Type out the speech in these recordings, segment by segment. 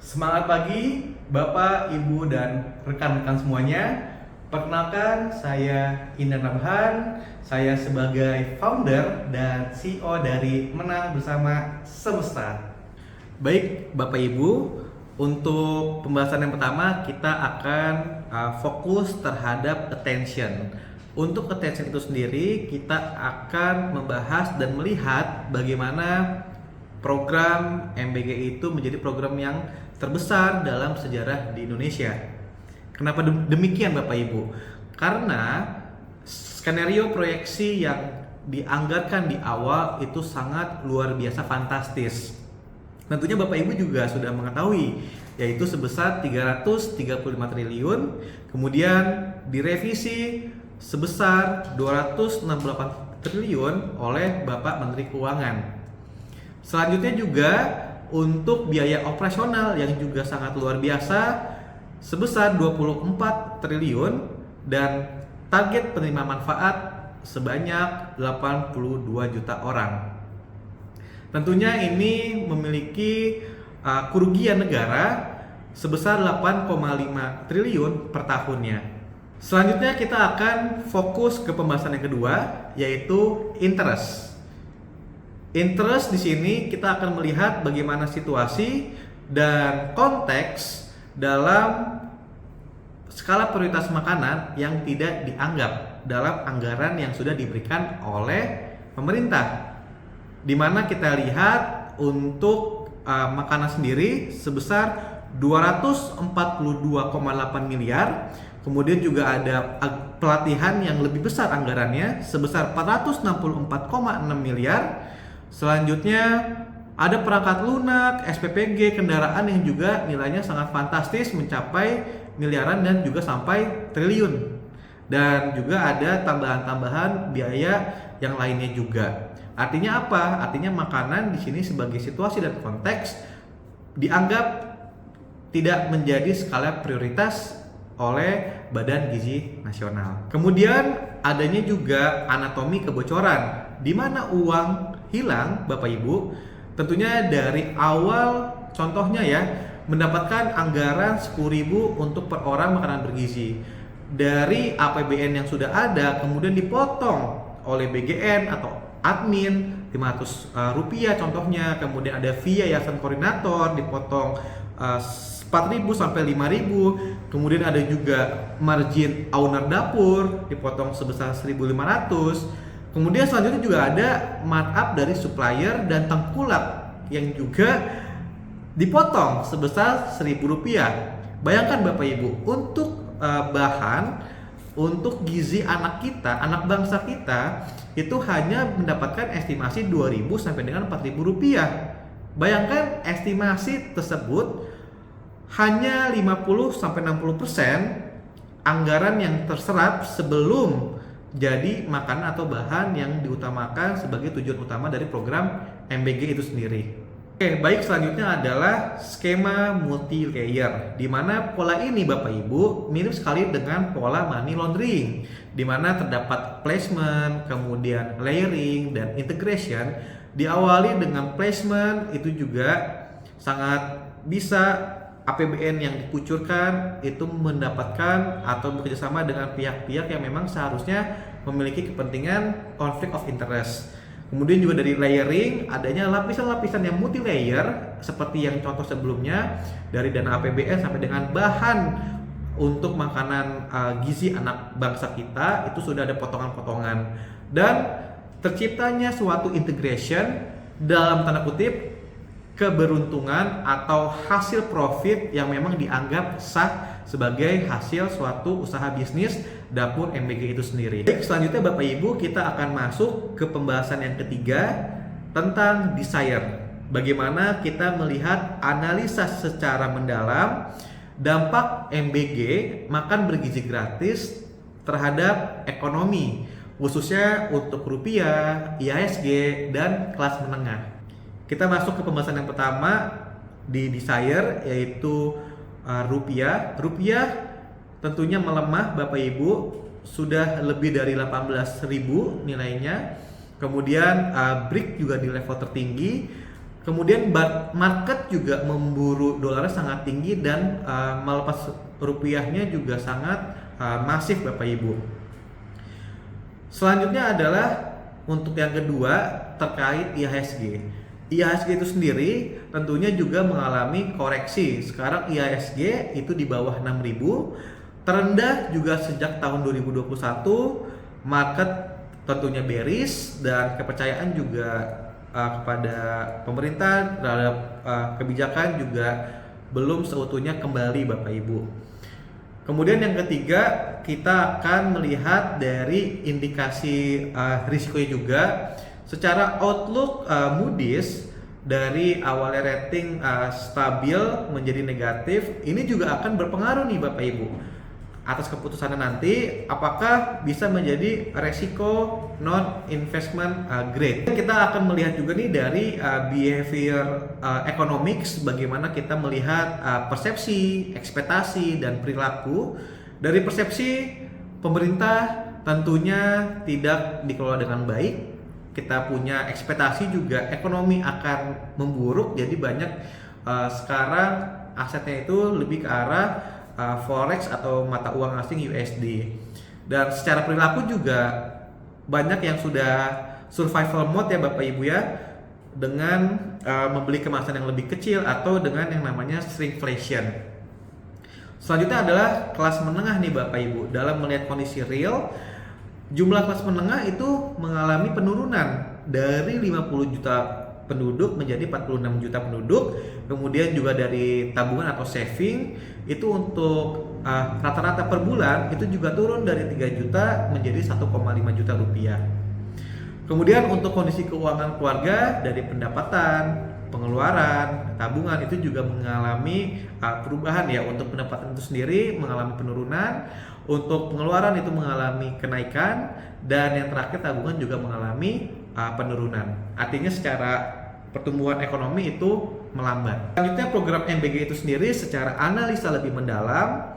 Semangat pagi, Bapak, Ibu, dan rekan-rekan semuanya. Perkenalkan, saya Indan Ramhan. Saya sebagai founder dan CEO dari Menang Bersama Semesta. Baik, Bapak Ibu, untuk pembahasan yang pertama kita akan fokus terhadap attention. Untuk attention itu sendiri, kita akan membahas dan melihat bagaimana program MBG itu menjadi program yang terbesar dalam sejarah di Indonesia. Kenapa demikian Bapak Ibu? Karena skenario proyeksi yang dianggarkan di awal itu sangat luar biasa fantastis. Tentunya Bapak Ibu juga sudah mengetahui, yaitu sebesar 335 triliun, kemudian direvisi sebesar 268 triliun oleh Bapak Menteri Keuangan. Selanjutnya juga untuk biaya operasional yang juga sangat luar biasa sebesar 24 triliun dan target penerima manfaat sebanyak 82 juta orang. Tentunya ini memiliki kerugian negara sebesar 8,5 triliun per tahunnya. Selanjutnya kita akan fokus ke pembahasan yang kedua, yaitu interest. Interest di sini kita akan melihat bagaimana situasi dan konteks dalam skala prioritas makanan yang tidak dianggap dalam anggaran yang sudah diberikan oleh pemerintah. Di mana kita lihat untuk makanan sendiri sebesar 242,8 miliar. Kemudian juga ada pelatihan yang lebih besar anggarannya sebesar 464,6 miliar. Selanjutnya ada perangkat lunak, SPPG, kendaraan yang juga nilainya sangat fantastis mencapai miliaran dan juga sampai triliun. Dan juga ada tambahan-tambahan biaya yang lainnya juga. Artinya apa? Artinya makanan di sini sebagai situasi dan konteks dianggap tidak menjadi skala prioritas oleh Badan Gizi Nasional. Kemudian adanya juga anatomi kebocoran, di mana uang hilang Bapak Ibu. Tentunya dari awal contohnya ya, mendapatkan anggaran 10.000 untuk per orang makanan bergizi. Dari APBN yang sudah ada kemudian dipotong oleh BGN atau admin 500 rupiah contohnya, kemudian ada via yayasan koordinator dipotong 4.000 sampai 5.000, kemudian ada juga margin owner dapur dipotong sebesar 1.500. Kemudian selanjutnya juga ada markup dari supplier dan tengkulak yang juga dipotong sebesar Rp1.000. Bayangkan Bapak Ibu, untuk bahan untuk gizi anak kita, anak bangsa kita itu hanya mendapatkan estimasi 2.000 sampai dengan 4.000 rupiah. Bayangkan estimasi tersebut hanya 50 sampai 60% anggaran yang terserap sebelum jadi makanan atau bahan yang diutamakan sebagai tujuan utama dari program MBG itu sendiri. Oke, baik, selanjutnya adalah skema multi layer, di mana pola ini Bapak Ibu mirip sekali dengan pola money laundering, di mana terdapat placement, kemudian layering dan integration. Diawali dengan placement, itu juga sangat bisa APBN yang dikucurkan itu mendapatkan atau bekerjasama dengan pihak-pihak yang memang seharusnya memiliki kepentingan conflict of interest. Kemudian juga dari layering, adanya lapisan-lapisan yang multi layer seperti yang contoh sebelumnya, dari dana APBN sampai dengan bahan untuk makanan gizi anak bangsa kita itu sudah ada potongan-potongan, dan terciptanya suatu integration dalam tanda kutip keberuntungan atau hasil profit yang memang dianggap sah sebagai hasil suatu usaha bisnis dapur MBG itu sendiri. Baik, selanjutnya Bapak Ibu kita akan masuk ke pembahasan yang ketiga tentang desire. Bagaimana kita melihat analisa secara mendalam dampak MBG makan bergizi gratis terhadap ekonomi, khususnya untuk rupiah, IHSG, dan kelas menengah. Kita masuk ke pembahasan yang pertama di desire, yaitu rupiah. Rupiah tentunya melemah Bapak Ibu, sudah lebih dari 18.000 nilainya. Kemudian BRIC juga di level tertinggi. Kemudian market juga memburu dolarnya sangat tinggi dan melepas rupiahnya juga sangat masif Bapak Ibu. Selanjutnya adalah untuk yang kedua terkait IHSG. IHSG itu sendiri tentunya juga mengalami koreksi. Sekarang IHSG itu di bawah 6.000, terendah juga sejak tahun 2021. Market tentunya bearish dan kepercayaan juga kepada pemerintah terhadap kebijakan juga belum seutuhnya kembali Bapak Ibu. Kemudian yang ketiga, kita akan melihat dari indikasi risikonya juga. Secara outlook Moody's dari awalnya rating stabil menjadi negatif, ini juga akan berpengaruh nih Bapak Ibu atas keputusannya nanti apakah bisa menjadi resiko non investment grade. Kita akan melihat juga nih dari behavior economics, bagaimana kita melihat persepsi, ekspektasi dan perilaku. Dari persepsi, pemerintah tentunya tidak dikelola dengan baik. Kita punya ekspektasi juga ekonomi akan memburuk, jadi banyak sekarang asetnya itu lebih ke arah forex atau mata uang asing USD. Dan secara perilaku juga banyak yang sudah survival mode ya Bapak Ibu ya, dengan membeli kemasan yang lebih kecil atau dengan yang namanya shrinkflation. Selanjutnya adalah kelas menengah nih Bapak Ibu. Dalam melihat kondisi real, jumlah kelas menengah itu mengalami penurunan dari 50 juta penduduk menjadi 46 juta penduduk. Kemudian juga dari tabungan atau saving itu untuk rata-rata per bulan itu juga turun dari 3 juta menjadi 1,5 juta rupiah. Kemudian untuk kondisi keuangan keluarga dari pendapatan, pengeluaran, tabungan itu juga mengalami perubahan ya. Untuk pendapatan itu sendiri mengalami penurunan, untuk pengeluaran itu mengalami kenaikan, dan yang terakhir tabungan juga mengalami penurunan. Artinya secara pertumbuhan ekonomi itu melambat. Selanjutnya program MBG itu sendiri secara analisa lebih mendalam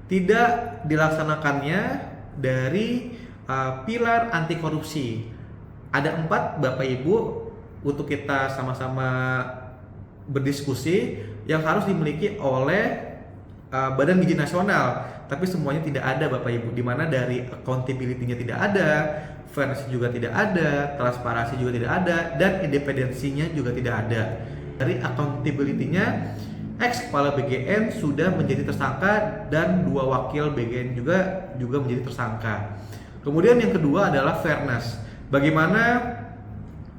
tidak dilaksanakannya dari pilar anti korupsi. Ada 4 Bapak Ibu untuk kita sama-sama berdiskusi yang harus dimiliki oleh Badan Gizi Nasional, tapi semuanya tidak ada Bapak Ibu, di mana dari accountability-nya tidak ada, fairness juga tidak ada, transparansi juga tidak ada, dan independensinya juga tidak ada. Dari accountability-nya, ex kepala BGN sudah menjadi tersangka dan 2 wakil BGN juga menjadi tersangka. Kemudian yang kedua adalah fairness. Bagaimana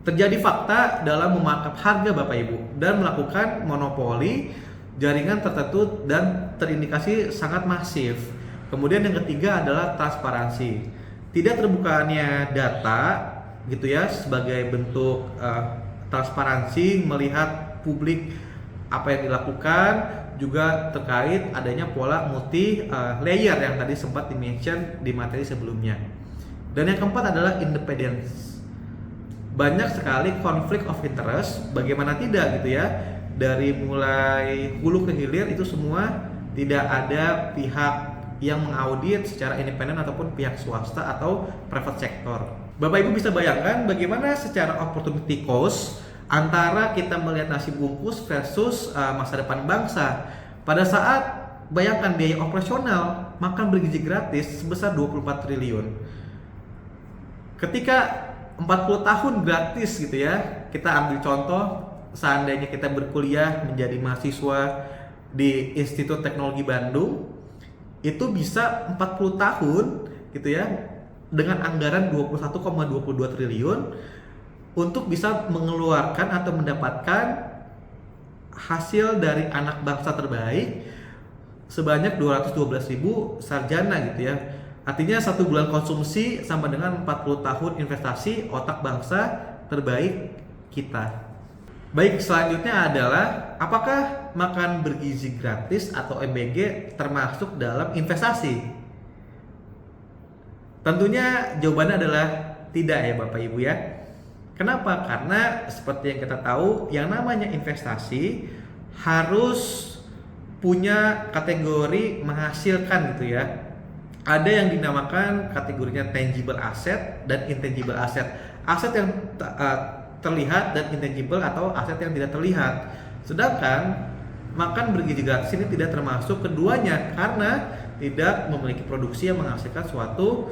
terjadi fakta dalam memarkup harga Bapak Ibu dan melakukan monopoli jaringan tertentu dan terindikasi sangat masif. Kemudian yang ketiga adalah transparansi. Tidak terbukanya data gitu ya sebagai bentuk transparansi melihat publik apa yang dilakukan, juga terkait adanya pola multi layer yang tadi sempat di-mention di materi sebelumnya. Dan yang keempat adalah independence. Banyak sekali konflik of interest, bagaimana tidak gitu ya, dari mulai hulu ke hilir itu semua tidak ada pihak yang mengaudit secara independen ataupun pihak swasta atau private sector. Bapak Ibu bisa bayangkan bagaimana secara opportunity cost antara kita melihat nasi bungkus versus masa depan bangsa. Pada saat bayangkan biaya operasional makan bergizi gratis sebesar 24 triliun. Ketika 40 tahun gratis gitu ya, kita ambil contoh seandainya kita berkuliah menjadi mahasiswa di Institut Teknologi Bandung, itu bisa 40 tahun gitu ya dengan anggaran 21,22 triliun untuk bisa mengeluarkan atau mendapatkan hasil dari anak bangsa terbaik sebanyak 212.000 sarjana gitu ya. Artinya 1 bulan konsumsi sama dengan 40 tahun investasi otak bangsa terbaik kita. Baik, selanjutnya adalah apakah makan bergizi gratis atau MBG termasuk dalam investasi? Tentunya jawabannya adalah tidak ya Bapak Ibu ya. Kenapa? Karena seperti yang kita tahu, yang namanya investasi harus punya kategori menghasilkan gitu ya. Ada yang dinamakan kategorinya tangible asset dan intangible asset. Aset yang terlihat dan intangible atau aset yang tidak terlihat. Sedangkan makan bergizi gratis ini tidak termasuk keduanya karena tidak memiliki produksi yang menghasilkan suatu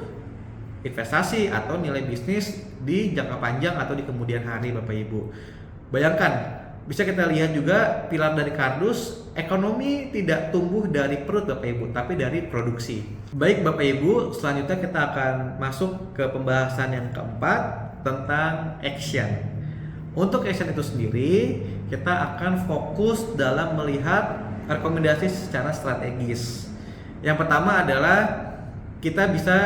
investasi atau nilai bisnis di jangka panjang atau di kemudian hari, Bapak Ibu. Bayangkan, bisa kita lihat juga pilar dari kardus, ekonomi tidak tumbuh dari perut Bapak Ibu, tapi dari produksi. Baik Bapak Ibu, selanjutnya kita akan masuk ke pembahasan yang keempat tentang action. Untuk action itu sendiri, kita akan fokus dalam melihat rekomendasi secara strategis. Yang pertama adalah kita bisa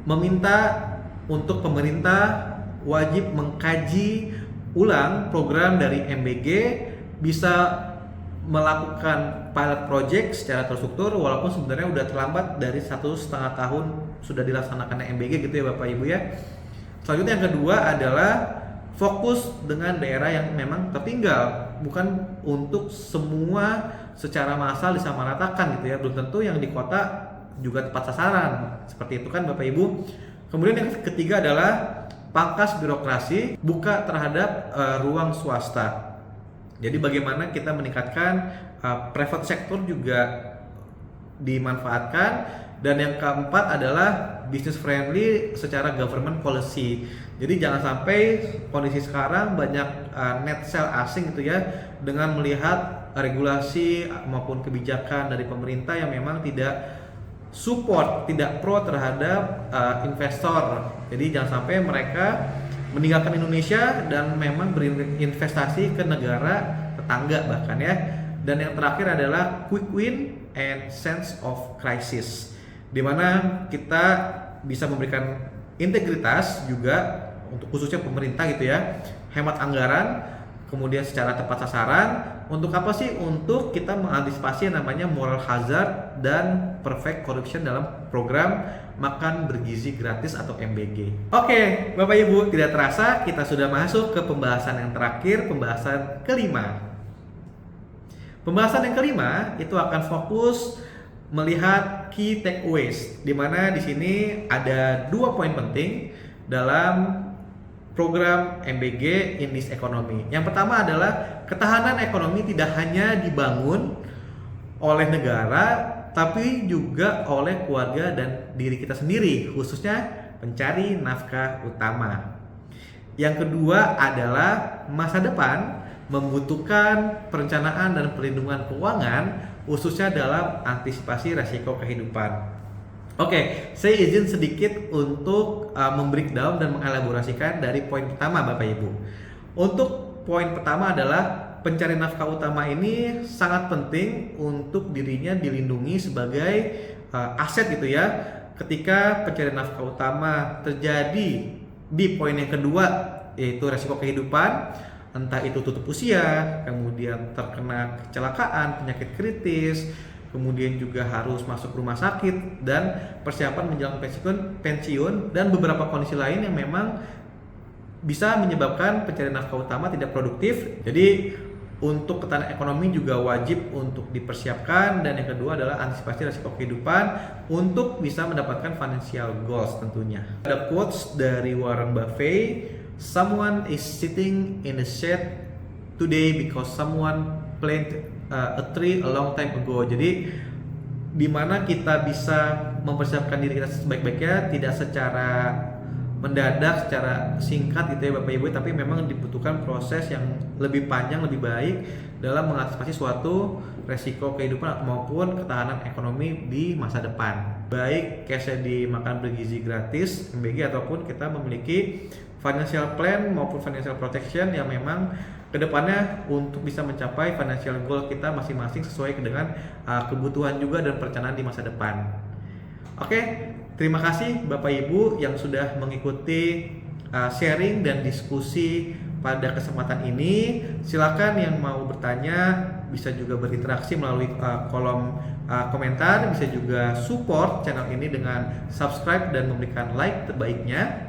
meminta untuk pemerintah wajib mengkaji ulang program dari MBG, bisa melakukan pilot project secara terstruktur walaupun sebenarnya udah terlambat dari 1,5 tahun sudah dilaksanakan MBG gitu ya Bapak Ibu ya. Selanjutnya yang kedua adalah fokus dengan daerah yang memang tertinggal, bukan untuk semua secara massal disamaratakan gitu ya. Belum tentu yang di kota juga tepat sasaran. Seperti itu kan Bapak Ibu. Kemudian yang ketiga adalah pangkas birokrasi, buka terhadap ruang swasta. Jadi bagaimana kita meningkatkan private sector juga dimanfaatkan. Dan yang keempat adalah business friendly secara government policy. Jadi jangan sampai kondisi sekarang banyak net sell asing gitu ya, dengan melihat regulasi maupun kebijakan dari pemerintah yang memang tidak support, tidak pro terhadap investor. Jadi jangan sampai mereka meninggalkan Indonesia dan memang berinvestasi ke negara tetangga bahkan ya. Dan yang terakhir adalah quick win and sense of crisis, di mana kita bisa memberikan integritas juga untuk khususnya pemerintah gitu ya, hemat anggaran, kemudian secara tepat sasaran. Untuk apa sih? Untuk kita mengantisipasi yang namanya moral hazard dan perfect corruption dalam program makan bergizi gratis atau MBG. Oke, Bapak Ibu, tidak terasa kita sudah masuk ke pembahasan yang terakhir, pembahasan kelima. Pembahasan yang kelima itu akan fokus melihat key takeaways, di mana di sini ada 2 poin penting dalam program MBG in this economy. Yang pertama adalah ketahanan ekonomi tidak hanya dibangun oleh negara, tapi juga oleh keluarga dan diri kita sendiri, khususnya pencari nafkah utama. Yang kedua adalah masa depan membutuhkan perencanaan dan perlindungan keuangan, khususnya dalam antisipasi resiko kehidupan. Oke, saya izin sedikit untuk membreakdown dan mengelaborasikan dari poin pertama Bapak Ibu. Untuk poin pertama adalah pencari nafkah utama ini sangat penting untuk dirinya dilindungi sebagai aset gitu ya. Ketika pencari nafkah utama terjadi di poin yang kedua, yaitu resiko kehidupan, entah itu tutup usia, kemudian terkena kecelakaan, penyakit kritis, kemudian juga harus masuk rumah sakit dan persiapan menjelang pensiun dan beberapa kondisi lain yang memang bisa menyebabkan pencari nafkah utama tidak produktif. Jadi untuk ketahanan ekonomi juga wajib untuk dipersiapkan. Dan yang kedua adalah antisipasi risiko kehidupan untuk bisa mendapatkan financial goals tentunya. Ada quotes dari Warren Buffett, "Someone is sitting in the shade today because someone planted a tree a long time ago." Jadi di mana kita bisa mempersiapkan diri kita sebaik-baiknya, tidak secara mendadak, secara singkat gitu ya Bapak Ibu, tapi memang dibutuhkan proses yang lebih panjang, lebih baik dalam mengantisipasi suatu resiko kehidupan maupun ketahanan ekonomi di masa depan. Baik case dimakan bergizi gratis MBG ataupun kita memiliki financial plan maupun financial protection yang memang kedepannya untuk bisa mencapai financial goal kita masing-masing sesuai dengan kebutuhan juga dan perencanaan di masa depan. Oke, terima kasih Bapak Ibu yang sudah mengikuti sharing dan diskusi pada kesempatan ini. Silakan yang mau bertanya bisa juga berinteraksi melalui kolom komentar, bisa juga support channel ini dengan subscribe dan memberikan like terbaiknya.